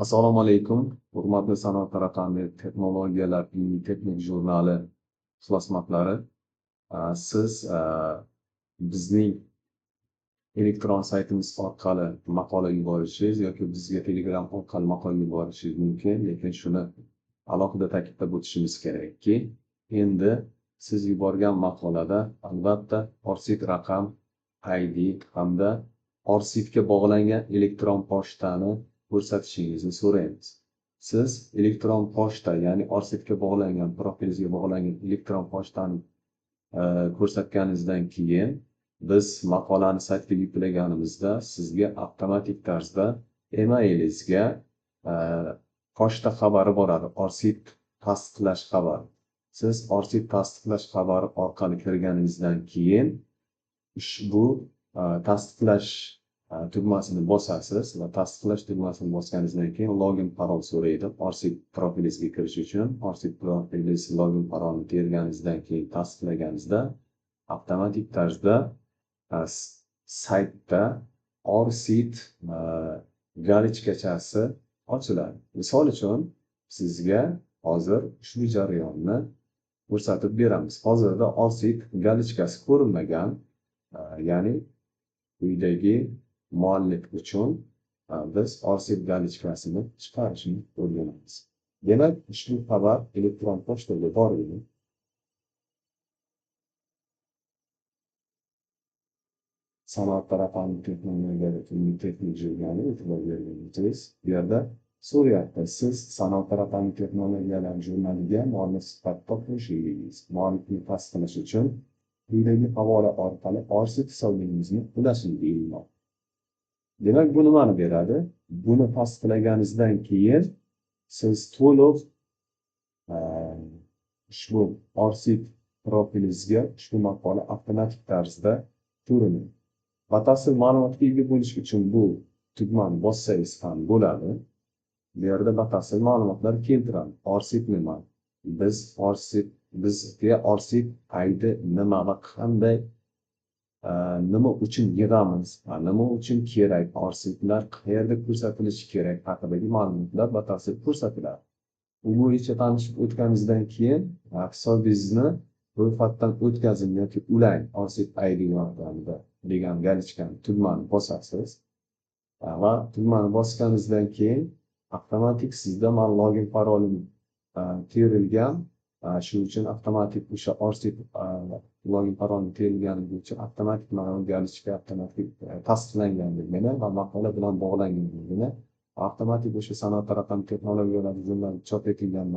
Assalomu alaykum. Hurmatli sanoat raqamli texnologiyalar texnik jurnali ixlosmandlari. Siz bizning elektron saytimiz orqali maqola yuborishingiz yoki bizga Telegram orqali maqola yuborishingiz mumkin, lekin shuni alohida ta'kidlab o'tishimiz kerakki, endi siz yuborgan maqolada albatta Orsit raqam, ID hamda Orsitga bog'langan elektron pochtani ko'rsatishingizni so'raymiz. Siz elektron pochta, ya'ni Orsitga bog'langan, profilingizga bog'langan elektron pochtani ko'rsatganingizdan keyin biz maqolani saytga yuklaganimizda sizga avtomatik tarzda emailingizga pochta xabari boradi, Orsit tasdiqlash xabari. Siz Orsit tasdiqlash xabari orqali kirganingizdan keyin ushbu tasdiqlash tugmasini bosasiz va tasdiqlash tugmasini bosganingizdan keyin login parol so'raydi. Orsit profilingizga kirish uchun Orsit profilingiz login parolni terganingizdan keyin tasdiqlaganingizda avtomatik tarzda saytda Orsit galichkachasi ochiladi. Misol uchun sizga hozir ushbu jarayonni ko'rsatib beramiz. Hozirda Orsit galichkasi ko'rinmagan, ya'ni quyidagi muallif uchun biz Orsit galichkasini chiqarishni o'rganamiz. Demak, ushbu xabar elektron pochtaga boradi. Sanoat raqamli texnologiyalar texnik jurnali e'tibor berganingiz, bu yerda so'rayapti, siz sanoat raqamli texnologiyalar jurnaliga muallif sifatida qo'shilishingiz, muallifni tasdiqlash uchun quyidagi havola orqali Orsit hisobingizni ulashingiz deyilmoqda. Demak, bu nimani beradi? Buni tasdiqlaganingizdan keyin siz to'liq ushbu Orsit profilingizga ushbu maqola avtomatik tarzda ko'rinadi. Batafsil ma'lumotga ega bo'lish uchun bu tugmani bossangiz ham bo'ladi. Bu yerda batafsil ma'lumotlar keltiradi. Orsit nima? Bizga Orsit qaydi nima va qanday, nima uchun yig'amiz, nima uchun kerak, Orsitlar qayerda ko'rsatilishi kerak haqidagi ma'lumotlar batafsil ko'rsatiladi. Bu bo'yicha tanishib o'tganingizdan keyin hisobingizni ro'yxatdan o'tkazing yoki ulang Orsit ID yordamida degan galichkani tugmani bosasiz va tugmani bosganingizdan keyin avtomatik sizda login parolim terilgan, shuning uchun avtomatik o'sha Orsit login parolni terilgani bo'yicha avtomatik mana galichka avtomatik tasdiqlanganligini va maqola bilan bog'langanligini, avtomatik o'sha sanoat raqamli texnologiyalar jurnali chop etilgan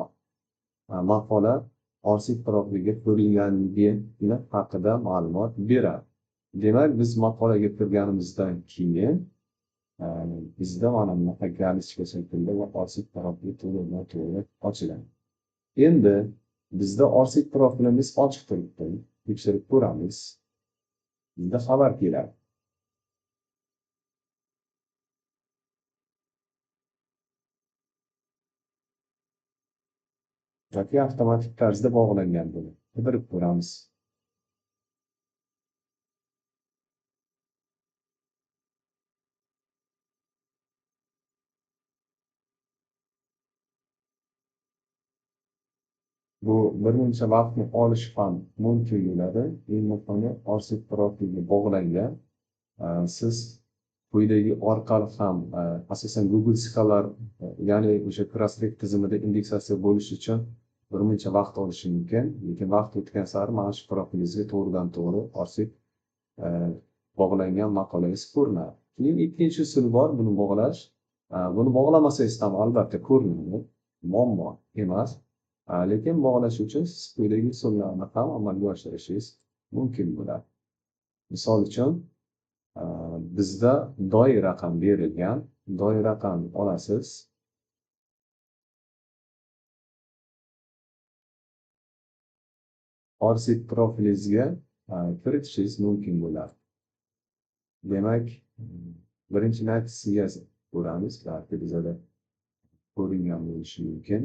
maqola Orsit profiliga ko'ringanligi haqida ma'lumot beradi. Demak, biz maqolaga kirganimizdan keyin bizda mana bunaqa galichka shaklida va Orsit profili to'g'ri ochiladi. Endi bizda Orsit profilimiz ochiq turibdi. Tekshirib ko'ramiz. Bizda xabar keladi. Yoki avtomatik tarzda bog'langan buni qidirib ko'ramiz. Bu birmuncha vaqtni olishi ham mumkin bo'ladi. Eng muhimi Orsit profiliga bog'langan. Siz quyidagi orqali ham asosan Google Scholar, ya'ni o'sha Crossref tizimida indeksatsiya bo'lish uchun birmuncha vaqt olishi mumkin, lekin vaqt o'tgan sari mana shu profilingizga to'g'ridan to'g'ri Orsit bog'langan maqolangiz ko'rinadi. Keyin ikkinchi usul bor buni bog'lash. Buni bog'lamasangiz ham albatta ko'rinadi, muammo emas. Lekin bog'lash uchun siz quyidagi usullarni ham amalga oshirishingiz mumkin bo'ladi. Misol uchun bizda doir raqam berilgan, doir raqamni olasiz. Orsit profilingizga kiritishingiz mumkin bo'ladi. Demak, birinchi natijasiga ko'ramiz, balki bizada ko'ringan bo'lishi mumkin.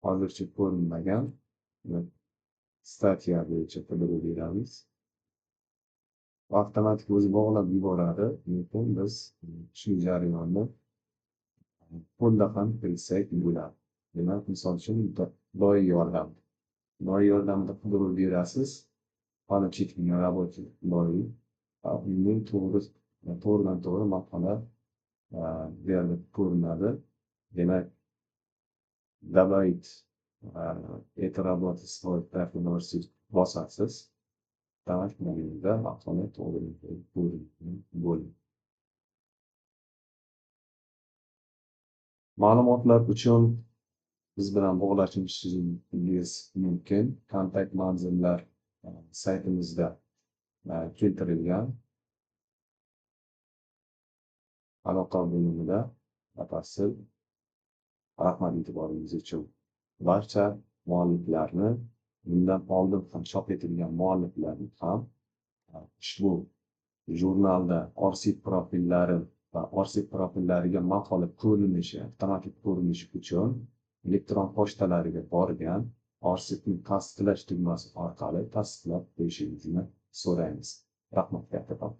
Hozircha ko'rinmagan. Statya bo'yicha qidiruv beramiz. avtomatik o'zi bog'lab yuboradi. Lekin biz shu jarayonni qo'lda ham qilsak bo'ladi. Demak, misol uchun doiy yordam. Doiy yordamda qidirib berasiz. Hali chekilgan rабочий doiy. Undan to'g'ridan to'g'ri maqola bu yerda ko'rinadi. Demak, добавить эти работы свой профиль bosasiz. Demak, bunda maqola to'g'ri bo'ladi. Ma'lumotlar uchun biz bilan bog'lashishingiz mumkin. Kontakt manzillar saytimizda keltirilgan. Aloqa bo'limida batafsil. Rahmat e'tiboringiz uchun. Barcha mualliflarni, bundan oldin ham chop etilgan mualliflarni ham ushbu jurnalda arxiv profillari va arxiv profillariga maqola ko'rinishi, avtomatik ko'rinishi uchun elektron pochtalariga borgan arsivni tasdiqlash tugmasi orqali tasdiqlab qo'yishingizni so'raymiz. Rahmat, kattakon.